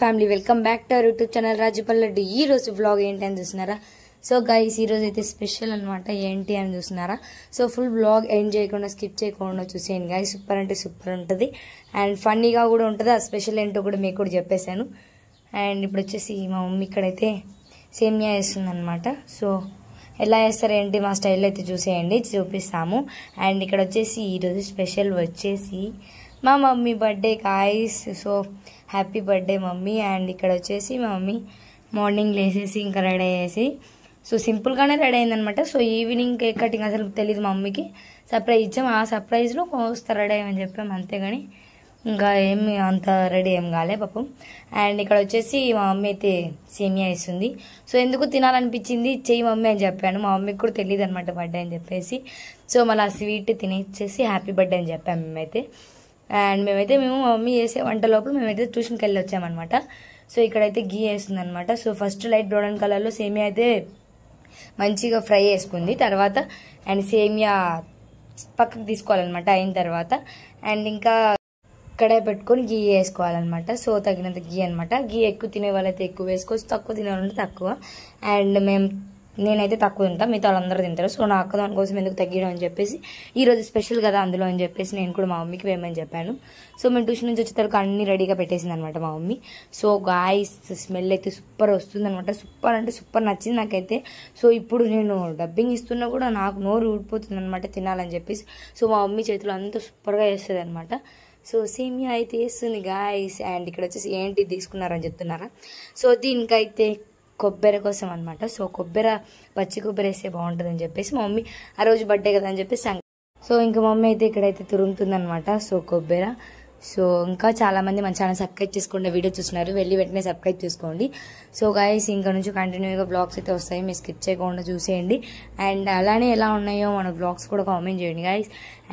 Family welcome back to our YouTube channel Rajupalleddy. ఈ రోజు vlog ఏంటి అని చూస్తున్నారా? సో గైస్ ఈ రోజు అయితే స్పెషల్ అనమాట. ఏంటి అని చూస్తున్నారా? సో ఫుల్ వ్లాగ్ ఎండ్ చేయకుండా స్కిప్ చేయకుండా చూసేయండి గైస్. సూపర్ అంటే సూపర్ ఉంటుంది అండ్ ఫన్నీగా కూడా ఉంటుంది. ఆ స్పెషల్ ఏంటో కూడా మీకు కూడా చెప్పేశాను. అండ్ ఇప్పుడు వచ్చేసి మా మమ్మీ ఇక్కడైతే సేమియా వేస్తుంది అనమాట. సో ఎలా వేస్తారు ఏంటి మా స్టైల్లో అయితే చూసేయండి, చూపిస్తాము. అండ్ ఇక్కడ వచ్చేసి ఈరోజు స్పెషల్ వచ్చేసి మా mummy birthday guys. So happy birthday mummy. And ఇక్కడ వచ్చేసి మా మమ్మీ మార్నింగ్ లేసేసి ఇంకా రెడీ అయ్యేసి సో సింపుల్గానే రెడీ అయిందనమాట. సో ఈవినింగ్ కేక్ కటింగ్ అసలు తెలియదు మా మమ్మీకి, సర్ప్రైజ్ ఇచ్చాం. ఆ సర్ప్రైజ్లో వస్తా రెడీ అయ్యమని చెప్పాము అంతేగాని ఇంకా ఏమి అంత రెడీ ఏం కాలే పాపం. అండ్ ఇక్కడ వచ్చేసి మా మమ్మీ అయితే సేమియా ఇస్తుంది. సో ఎందుకు తినాలనిపించింది చెయ్యి మమ్మీ అని చెప్పాను. మా మమ్మీకి కూడా తెలియదు అనమాట బర్త్డే అని చెప్పేసి. సో మళ్ళీ ఆ స్వీట్ తినేసేసి హ్యాపీ బర్త్డే అని చెప్పాము మేమైతే. అండ్ మేము మా మమ్మీ చేసే వంట లోపల మేమైతే ట్యూషన్కి వెళ్ళి వచ్చామన్నమాట. సో ఇక్కడైతే గీ వేస్తుంది అనమాట. సో ఫస్ట్ లైట్ బ్రౌన్ కలర్లో సేమియా అయితే మంచిగా ఫ్రై చేసుకుంది. తర్వాత అండ్ సేమియా పక్కకు తీసుకోవాలన్నమాట. అయిన తర్వాత అండ్ ఇంకా కడాయి పెట్టుకొని గీ వేసుకోవాలన్నమాట. సో తగినంత గీ అనమాట. గీ ఎక్కువ తినే వాళ్ళైతే ఎక్కువ వేసుకోవచ్చు, తక్కువ తినే వాళ్ళంటే తక్కువ. అండ్ నేనైతే తక్కువ తింటా, మిగతా వాళ్ళందరూ తింటారు. సో నా అక్క దానికోసం ఎందుకు తగ్గియడం అని చెప్పేసి ఈరోజు స్పెషల్ కదా అందులో అని చెప్పేసి నేను కూడా మా మమ్మీకి వేయమని చెప్పాను. సో మేము ట్యూషన్ నుంచి వచ్చే తర్వాత అన్ని రెడీగా పెట్టేసింది అనమాట మా మమ్మీ. సో గాయ్స్ స్మెల్ అయితే సూపర్ వస్తుంది అనమాట. సూపర్ అంటే సూపర్ నచ్చింది నాకైతే. సో ఇప్పుడు నేను డబ్బింగ్ ఇస్తున్నా కూడా నాకు నోరు ఊడిపోతుంది అనమాట తినాలని చెప్పేసి. సో మా మమ్మీ చేతిలో అంతా సూపర్గా వేస్తుంది అనమాట. సో సేమియా అయితే వేస్తుంది గాయ్స్. అండ్ ఇక్కడ వచ్చేసి ఏంటి తీసుకున్నారని చెప్తున్నారా? సో దీనికైతే కొబ్బరి కోసం అనమాట. సో పచ్చి కొబ్బరి వేస్తే బాగుంటుందని చెప్పేసి మా మమ్మీ ఆ రోజు బర్త్డే కదా అని చెప్పేసి సో ఇంకా మమ్మీ అయితే ఇక్కడైతే తురుముతుంది అనమాట. సో కొబ్బరి. సో ఇంకా చాలా మంది మన ఛానల్ సబ్స్క్రైబ్ చేసుకోండి, వీడియో చూస్తున్నారు వెళ్ళి వెంటనే సబ్స్క్రైబ్ చేసుకోండి. సో గైస్ ఇంకా నుంచి కంటిన్యూగా బ్లాగ్స్ అయితే వస్తాయి, మీరు స్కిప్ చేయకుండా చూసేయండి. అండ్ అలానే ఎలా ఉన్నాయో మన బ్లాగ్స్ కూడా కామెంట్ చేయండి గైస్.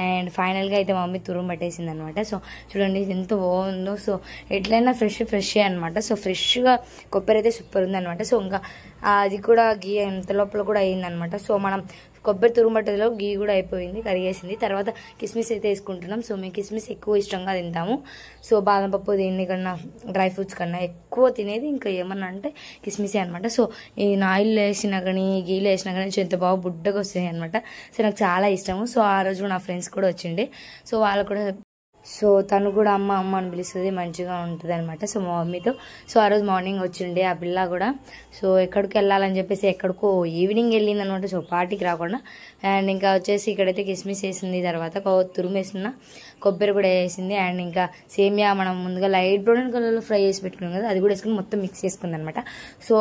అండ్ ఫైనల్గా అయితే మా మమ్మీ తురుము పట్టేసింది అనమాట. సో చూడండి ఎంత బాగుందో. సో ఎట్లయినా ఫ్రెష్ అనమాట. సో ఫ్రెష్గా కొబ్బరి అయితే సూపర్ ఉందనమాట. సో ఇంకా అది కూడా గీ ఎంత లోపల కూడా అయ్యిందనమాట. సో మనం కొబ్బరి తురుమట్టలో గీ కూడా అయిపోయింది, కరిగేసింది. తర్వాత కిస్మిస్ అయితే వేసుకుంటున్నాం. సో మేము కిస్మిస్ ఎక్కువ ఇష్టంగా తింటాము. సో బాదం పప్పు దీనికన్నా డ్రై ఫ్రూట్స్ కన్నా ఎక్కువ తినేది ఇంకా ఏమన్నా అంటే కిస్మిసే అనమాట. సో ఈ ఆయిల్ వేసినా కానీ గీలో వేసినా కానీ ఎంత బాగా బుడ్డగా వస్తాయి అనమాట. సో నాకు చాలా ఇష్టము. సో ఆ రోజు నా ఫ్రెండ్స్ కూడా వచ్చిండే. సో వాళ్ళు కూడా సో తను కూడా అమ్మ అని పిలుస్తుంది, మంచిగా ఉంటుంది అనమాట. సో మా మమ్మీతో సో ఆ రోజు మార్నింగ్ వచ్చిండే ఆ పిల్ల కూడా. సో ఎక్కడికి వెళ్ళాలని చెప్పేసి ఎక్కడికో ఈవినింగ్ వెళ్ళింది అనమాట. సో పార్టీకి రాకుండా. అండ్ ఇంకా వచ్చేసి ఇక్కడైతే కిస్మిస్ వేసింది, తర్వాత తురుమేసిన కొబ్బరి కూడా వేసింది. అండ్ ఇంకా సేమియా మనం ముందుగా లైట్ బ్రౌన్ కలర్లో ఫ్రై చేసి పెట్టుకున్నాం కదా, అది కూడా వేసుకుని మొత్తం మిక్స్ చేసుకుంది అనమాట. సో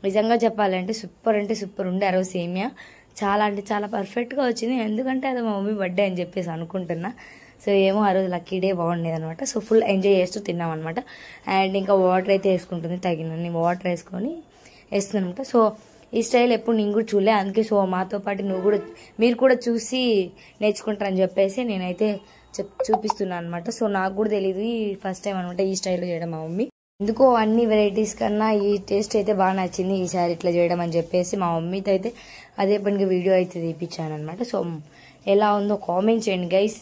నిజంగా చెప్పాలంటే సూపర్ ఉండే ఆ రోజు సేమియా. చాలా అంటే చాలా పర్ఫెక్ట్గా వచ్చింది. ఎందుకంటే అది మా మమ్మీ బర్త్డే అని చెప్పేసి అనుకుంటున్నా. సో ఏమో ఆ రోజు లక్కీ డే బాగుండేది అనమాట. సో ఫుల్ ఎంజాయ్ చేస్తూ తిన్నాం అనమాట. అండ్ ఇంకా వాటర్ అయితే వేసుకుంటుంది, తగినన్ని వాటర్ వేసుకొని వేస్తుంది అనమాట. సో ఈ స్టైల్ ఎప్పుడు నేను కూడా చూడలే, అందుకే సో మాతో పాటు మీరు కూడా చూసి నేర్చుకుంటారని చెప్పేసి నేనైతే చూపిస్తున్నాను అనమాట. సో నాకు కూడా తెలియదు, ఈ ఫస్ట్ టైం అనమాట ఈ స్టైల్లో చేయడం మా మమ్మీ. ఎందుకో అన్ని వెరైటీస్ కన్నా ఈ టేస్ట్ అయితే బాగా నచ్చింది ఈసారి ఇట్లా చేయడం అని చెప్పేసి మా మమ్మీతో అయితే అదే పనికి వీడియో అయితే తీపిచ్చాను అనమాట. సో ఎలా ఉందో కామెంట్ చేయండి గైస్.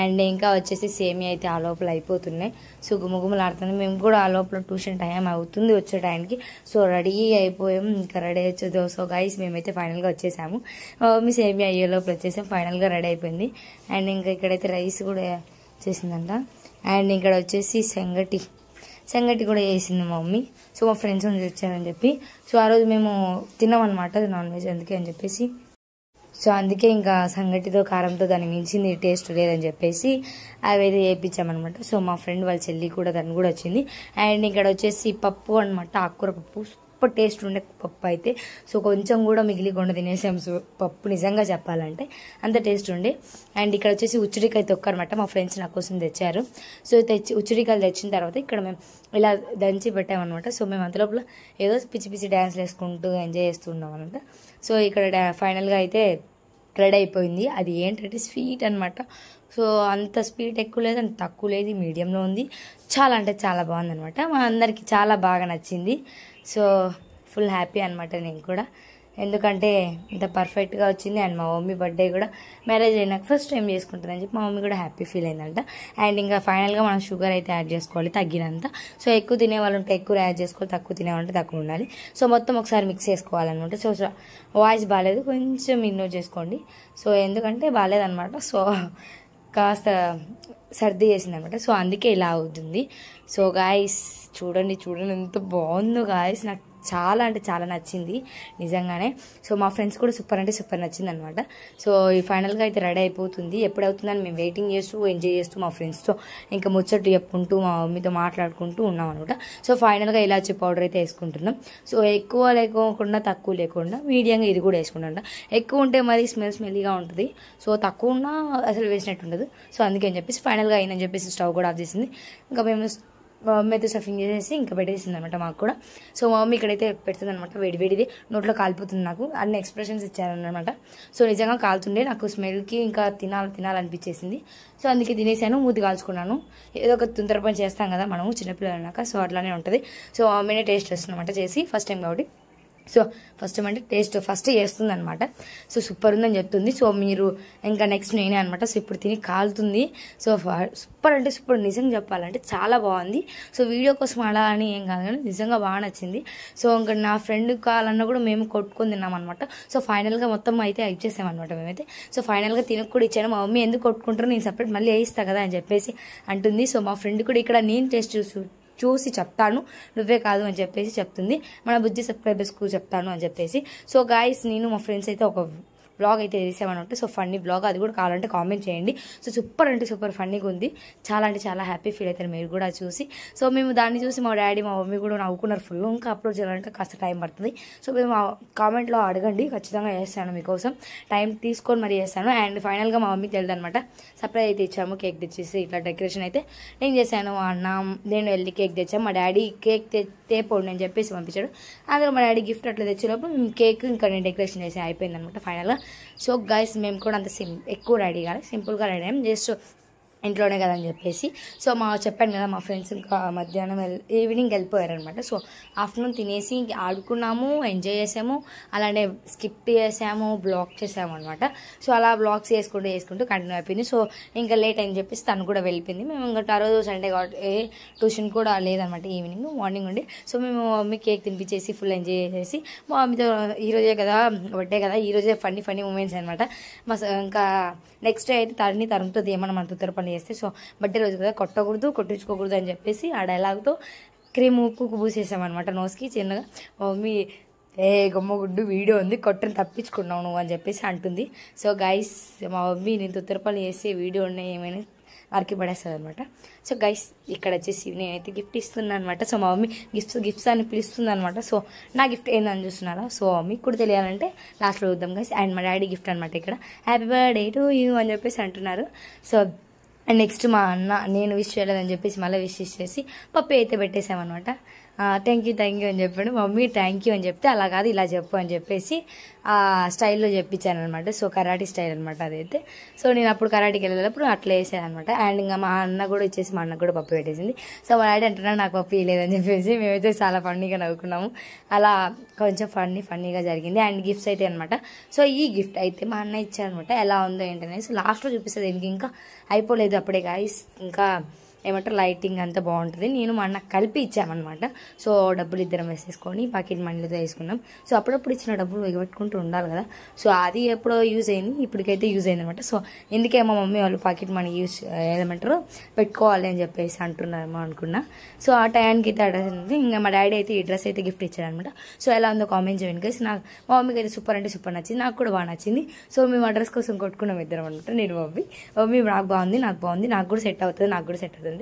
అండ్ ఇంకా వచ్చేసి సేమియా అయితే ఆ లోపల అయిపోతున్నాయి. సో గుమగుమలాడుతుంది. మేము కూడా ఆ లోపల ట్యూషన్ టైం అవుతుంది వచ్చే టైంకి. సో రెడీ అయిపోయాము, ఇంకా రెడీ వచ్చేది. సో గైస్ మేమైతే ఫైనల్గా వచ్చేసాము. మా మమ్మీ సేమియా అయ్యే లోపల వచ్చేసాము, ఫైనల్గా రెడీ అయిపోయింది. అండ్ ఇంకా ఇక్కడైతే రైస్ కూడా చేసిందంట. అండ్ ఇక్కడ వచ్చేసి సంగటి కూడా వేసింది మా మమ్మీ. సో మా ఫ్రెండ్స్ వచ్చారని చెప్పి సో ఆ రోజు మేము తిన్నామన్నమాట నాన్ వెజ్, అందుకే అని చెప్పేసి. సో అందుకే ఇంకా సంగటితో కారంతో దాన్ని మించింది టేస్ట్ లేదని చెప్పేసి అవి అయితే వేయించామన్నమాట. సో మా ఫ్రెండ్ వాళ్ళ చెల్లి కూడా తను కూడా వచ్చింది. అండ్ ఇక్కడ వచ్చేసి పప్పు అనమాట, ఆకుకూర పప్పు. సూపర్ టేస్ట్ ఉండే పప్పు అయితే. సో కొంచెం కూడా మిగిలికుండా తినేసాం. సో పప్పు నిజంగా చెప్పాలంటే అంత టేస్ట్ ఉండే. అండ్ ఇక్కడ వచ్చేసి ఉచ్చిరికాయ తొక్క అనమాట, మా ఫ్రెండ్స్ నా కోసం తెచ్చారు. సో ఉచ్చిరికాయలు తెచ్చిన తర్వాత ఇక్కడ మేము ఇలా దంచి పెట్టామన్నమాట. సో మేము అంతలోపల ఏదో పిచ్చి డ్యాన్స్లు వేసుకుంటూ ఎంజాయ్ చేస్తున్నాం అనమాట. సో ఇక్కడ ఫైనల్గా అయితే రెడీ అయిపోయింది. అది ఏంటంటే స్వీట్ అనమాట. సో అంత స్వీట్ ఎక్కువ లేదు, అంత తక్కువ లేదు, మీడియంలో ఉంది. చాలా అంటే చాలా బాగుందనమాట. మా అందరికి చాలా బాగా నచ్చింది. సో ఫుల్ హ్యాపీ అనమాట నేను కూడా. ఎందుకంటే ఇంత పర్ఫెక్ట్గా వచ్చింది. అండ్ మా మమ్మీ బర్త్డే కూడా మ్యారేజ్ అయినాక ఫస్ట్ టైం చేసుకుంటుందని చెప్పి మా మమ్మీ కూడా హ్యాపీ ఫీల్ అయిందంట. అండ్ ఇంకా ఫైనల్గా మనం షుగర్ అయితే యాడ్ చేసుకోవాలి తగ్గినంత. సో ఎక్కువ తినేవాళ్ళు ఉంటే ఎక్కువ యాడ్ చేసుకోవాలి, తక్కువ తినేవాళ్ళంటే తక్కువ ఉండాలి. సో మొత్తం ఒకసారి మిక్స్ చేసుకోవాలన్నమాట. సో వాయిస్ బాగాలేదు, కొంచెం ఇగ్నోర్ చేసుకోండి. సో ఎందుకంటే బాగాలేదన్నమాట. సో కాస్త సర్ది చేసిందనమాట. సో అందుకే ఇలా అవుతుంది. సో గాయస్ చూడండి ఎంత బాగుందో గాయస్. నాకు చాలా అంటే చాలా నచ్చింది నిజంగానే. సో మా ఫ్రెండ్స్ కూడా సూపర్ అంటే సూపర్ నచ్చింది అనమాట. సో ఈ ఫైనల్గా అయితే రెడీ అయిపోతుంది. ఎప్పుడవుతుందని మేము వెయిటింగ్ చేస్తూ ఎంజాయ్ చేస్తూ మా ఫ్రెండ్స్తో ఇంకా ముచ్చట్లు చెప్పుకుంటూ మా మమ్మీతో మాట్లాడుకుంటూ ఉన్నాం అనమాట. సో ఫైనల్గా ఇలాచి పౌడర్ అయితే వేసుకుంటున్నాం. సో ఎక్కువ లేకోకుండా తక్కువ లేకుండా మీడియంగా ఇది కూడా వేసుకుంటా. ఎక్కువ ఉంటే మరి స్మెల్లీగా ఉంటుంది. సో తక్కువ ఉన్నా అసలు వేసినట్టు ఉండదు. సో అందుకని చెప్పేసి ఫైనల్గా అయిందని చెప్పేసి స్టవ్ కూడా ఆఫ్ చేసింది. ఇంకా మేము మా మమ్మీ అయితే స్టఫింగ్ చేసేసి ఇంకా పెట్టేసింది అనమాట మాకు కూడా. సో మా మమ్మీ ఇక్కడైతే పెడుతుంది అనమాట. వేడివేడిది నోట్లో కాలిపోతుంది. నాకు అన్ని ఎక్స్ప్రెషన్స్ ఇచ్చారనమాట. సో నిజంగా కాలుతుండే నాకు స్మెల్కి ఇంకా తినాలనిపించేసింది. సో అందుకే తినేసాను, మూతి కాల్చుకున్నాను. ఏదో ఒక తుంతర పని చేస్తాం కదా మనము చిన్నపిల్లలు అన్నాక. సో అట్లానే ఉంటుంది. సో మా మమ్మీనే టేస్ట్ చేస్తుందన్నమాట చేసి ఫస్ట్ టైం కాబట్టి. సో ఫస్ట్ అంటే టేస్ట్ ఫస్ట్ చేస్తుంది అనమాట. సో సూపర్ ఉందని చెప్తుంది. సో మీరు ఇంకా నెక్స్ట్ నేనే అనమాట. సో ఇప్పుడు తిని కాలుతుంది. సో సూపర్ అంటే సూపర్, నిజంగా చెప్పాలంటే చాలా బాగుంది. సో వీడియో కోసం అలా అని ఏం కాదు కానీ నిజంగా బాగా నచ్చింది. సో ఇంకా నా ఫ్రెండ్ కావాలన్నా కూడా మేము కొట్టుకొని తిన్నాం అనమాట. సో ఫైనల్గా మొత్తం అయితే ఇచ్చేసామన్నమాట మేమైతే. సో ఫైనల్గా తినకు కూడా ఇచ్చాను. మా మమ్మీ ఎందుకు కొట్టుకుంటారో నేను సపరేట్ మళ్ళీ వేయిస్తా కదా అని చెప్పేసి అంటుంది. సో మా ఫ్రెండ్ కూడా ఇక్కడ నేను టేస్ట్ చూసి చెప్తాను, నువ్వే కాదు అని చెప్పేసి చెప్తుంది. మన బుజ్జి సబ్స్క్రైబర్స్కు చెప్తాను అని చెప్పేసి. సో గాయస్ నేను మా ఫ్రెండ్స్ అయితే ఒక బ్లాగ్ అయితే వేసామన్నమాట. సో ఫన్నీ బ్లాగ్, అది కూడా కావాలంటే కామెంట్ చేయండి. సో సూపర్ అంటే సూపర్ ఫన్నీగా ఉంది. చాలా అంటే చాలా హ్యాపీ ఫీల్ అవుతారు మీరు కూడా చూసి. సో మేము దాన్ని చూసి మా డాడీ మా మమ్మీ కూడా నవ్వుకున్నారు ఫుల్. ఇంకా అప్లోడ్ చేయాలంటే కాస్త టైం పడుతుంది. సో మేము కామెంట్లో అడగండి, ఖచ్చితంగా చేస్తాను మీకోసం. టైం తీసుకొని మరి చేస్తాను. అండ్ ఫైనల్గా మా మమ్మీకి తెలియదు అనమాట. సర్ప్రైజ్ అయితే ఇచ్చాము, కేక్ తెచ్చేసి ఇట్లా డెకరేషన్ అయితే నేను చేశాను. నేను వెళ్ళి కేక్ తెచ్చాము. మా డాడీ కేక్ తేపోండి అని చెప్పేసి పంపించాడు. అందులో మా డాడీ గిఫ్ట్ అట్లా తెచ్చేటప్పుడు మేము కేక్ ఇంకా నేను డెకరేషన్ చేసి అయిపోయింది అనమాట ఫైనల్గా. సో గైస్ మేము కూడా అంత ఎక్కువ రెడీ కాదు, సింపుల్గా రెడీ అయ్యాం. జస్ట్ ఇంట్లోనే కదా అని చెప్పేసి. సో చెప్పాను కదా మా ఫ్రెండ్స్ ఇంకా మధ్యాహ్నం ఈవినింగ్ వెళ్ళిపోయారనమాట. సో ఆఫ్టర్నూన్ తినేసి ఆడుకున్నాము, ఎంజాయ్ చేసాము, అలానే స్కిప్ చేసాము, బ్లాగ్ చేసాము అనమాట. సో అలా బ్లాగ్స్ చేసుకుంటూ కంటిన్యూ అయిపోయింది. సో ఇంకా లేట్ అని చెప్పేసి తను కూడా వెళ్ళిపోయింది. మేము ఇంకా ఆ రోజు సండే కాబట్టి ట్యూషన్ కూడా లేదనమాట, ఈవినింగ్ మార్నింగ్ ఉండి. సో మేము మమ్మీ కేక్ తినిపించేసి ఫుల్ ఎంజాయ్ చేసేసి మా మమ్మీతో ఈరోజే కదా బర్త్డే కదా, ఈరోజే ఫన్నీ మూమెంట్స్ అనమాట. ఇంకా నెక్స్ట్ డే అయితే తరుముతుంది ఏమన్నా మన తుత్తర పని చేస్తే. సో బర్త్డే రోజు కదా కొట్టించుకోకూడదు అని చెప్పేసి ఆ డైలాగ్తో క్రీమ్ ఉప్పు పూసేసామన్నమాట నోస్కి చిన్నగా. మమ్మీ గొమ్మగుడ్డు వీడియో ఉంది, కొట్టని తప్పించుకున్నావు నువ్వు అని చెప్పేసి అంటుంది. సో గైస్ మా మమ్మీ నేను తుత్తర పని చేసే వీడియో ఉన్నాయి ఏమైనా నరికి పడేస్తుంది అనమాట. సో గైస్ ఇక్కడ వచ్చేసి నేనైతే గిఫ్ట్ ఇస్తున్నాను అనమాట. సో మా మమ్మీ గిఫ్ట్స్ అని పిలుస్తుంది అనమాట. సో నా గిఫ్ట్ ఏందని చూస్తున్నారా? సో మీకు కూడా తెలియాలంటే లాస్ట్లో చూద్దాం గైస్. అండ్ మా డాడీ గిఫ్ట్ అనమాట. ఇక్కడ హ్యాపీ బర్త్డే టు యూ అని చెప్పేసి అంటున్నారు. సో అండ్ నెక్స్ట్ మా అన్న నేను విష్ చేయలేదని చెప్పేసి మళ్ళీ విష్ చేసి పప్పు అయితే పెట్టేసామన్నమాట. థ్యాంక్ యూ అని చెప్పాడు. మమ్మీ థ్యాంక్ యూ అని చెప్తే అలా కాదు ఇలా చెప్పు అని చెప్పేసి స్టైల్లో చెప్పించాను అనమాట. సో కరాటీ స్టైల్ అనమాట అదైతే. సో నేను అప్పుడు కరాటీకి వెళ్ళేటప్పుడు అట్లా వేసాను అనమాట. అండ్ ఇంకా మా అన్న కూడా ఇచ్చేసి మా అన్నకు కూడా పప్పు పెట్టేసింది. సో మా డాడీ అంటున్నాడు నాకు పప్పు ఇవ్వలేదని చెప్పేసి మేమైతే చాలా ఫన్నీగా నవ్వుకున్నాము. అలా కొంచెం ఫన్నీగా జరిగింది. అండ్ గిఫ్ట్స్ అయితే అనమాట. సో ఈ గిఫ్ట్ అయితే మా అన్న ఇచ్చారనమాట. ఎలా ఉందో ఏంటనేది సో లాస్ట్లో చూపిస్తుంది. ఇంకా అయిపోలేదు అప్పుడే గాయస్. ఇంకా ఏమంటారు లైటింగ్ అంతా బాగుంటుంది. నేను మా అన్న కలిపి ఇచ్చామన్నమాట. సో డబ్బులు ఇద్దరం వేసేసుకొని పాకెట్ మనీతో వేసుకున్నాం. సో అప్పుడప్పుడు ఇచ్చిన డబ్బులు ఎగబెట్టుకుంటూ ఉండాలి కదా. సో అది ఎప్పుడో యూజ్ అయింది, ఇప్పటికైతే యూజ్ అయింది అనమాట. సో ఎందుకే మా మమ్మీ వాళ్ళు పాకెట్ మనీ ఏమంటారు పెట్టుకోవాలి అని చెప్పేసి అంటున్నారేమో అనుకున్నా. సో ఆ టైంకి అయితే అడ్రస్ ఉంది. ఇంకా మా డాడీ అయితే ఈ డ్రెస్ అయితే గిఫ్ట్ ఇచ్చారనమాట. సో ఎలా ఉందో కామెంట్ చేయండి గైస్. నాకు మా మమ్మీకి అయితే సూపర్ అంటే సూపర్ నచ్చింది, నాకు కూడా బాగా నచ్చింది. సో మేము ఆ డ్రెస్ కోసం కొట్టుకున్నాం ఇద్దరం అనమాట. నేను మమ్మీ నాకు బాగుంది నాకు కూడా సెట్ అవుతుంది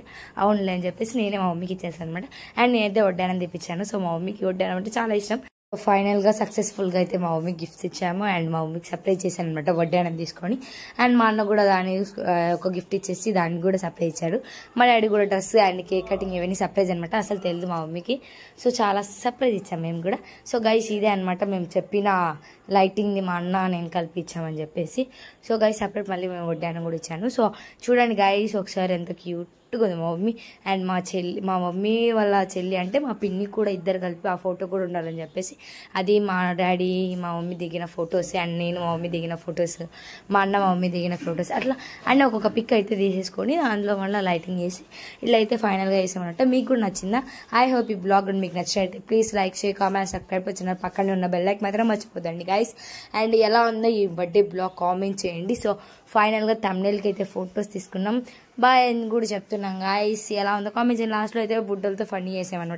అవునులే అని చెప్పేసి నేనే మా మమ్మీకి ఇచ్చేసాను అనమాట. అండ్ నేనైతే వడ్డానం తెప్పించాను. సో మా మమ్మీకి వడ్డానం అంటే చాలా ఇష్టం. ఫైనల్గా సక్సెస్ఫుల్గా అయితే మా మమ్మీకి గిఫ్ట్స్ ఇచ్చాము. అండ్ మా మమ్మీకి సర్ప్రైజ్ చేశాను అనమాట వడ్డానం తీసుకొని. అండ్ మా అన్న కూడా దాన్ని ఒక గిఫ్ట్ ఇచ్చేసి దానికి కూడా సర్ప్రైజ్ ఇచ్చాడు. మా డాడీ కూడా డ్రెస్ అండ్ కేక్ కటింగ్ ఇవన్నీ సర్ప్రైజ్ అనమాట. అసలు తెలియదు మా మమ్మీకి. సో చాలా సర్ప్రైజ్ ఇచ్చాము మేము కూడా. సో గైస్ ఇదే అనమాట మేము చెప్పిన లైటింగ్ది మా అన్న నేను కలిపి ఇచ్చామని చెప్పేసి. సో గైస్ సపరేట్ మళ్ళీ మేము వడ్డానం కూడా ఇచ్చాను. సో చూడండి గైస్ ఒకసారి ఎంత క్యూట్ కరెక్ట్గా ఉంది మా మమ్మీ అండ్ మా మమ్మీ వాళ్ళ చెల్లి అంటే మా పిన్ని కూడా ఇద్దరు కలిపి ఆ ఫోటో కూడా ఉండాలని చెప్పేసి అది మా డాడీ మా మమ్మీ దిగిన ఫొటోస్ అండ్ నేను మా మమ్మీ దిగిన ఫొటోస్ మా అన్న మా మమ్మీ దిగిన ఫొటోస్ అట్లా అండ్ ఒక్కొక్క పిక్ అయితే తీసేసుకొని అందులో మళ్ళీ లైటింగ్ చేసి ఇలా అయితే ఫైనల్గా వేసామన్నట్టు. మీకు కూడా నచ్చిందా? ఐ హోప్ ఈ బ్లాగ్ మీకు నచ్చినట్టు please like share comment subscribe వచ్చిన పక్కనే ఉన్న బెల్ లైక్ మాత్రం మర్చిపోదండి గైస్. అండ్ ఎలా ఉందో ఈ బర్త్డే బ్లాగ్ కామెంట్ చేయండి. సో ఫైనల్గా థంబ్నెయిల్కి అయితే ఫొటోస్ తీసుకున్నాం. బాయ్ అని కూడా చెప్తున్నాం గైస్. ఎలా ఉందో కామెంట్ చేయండి. లాస్ట్లో అయితే బుడ్డలతో ఫన్నీ చేసామన్నమాట.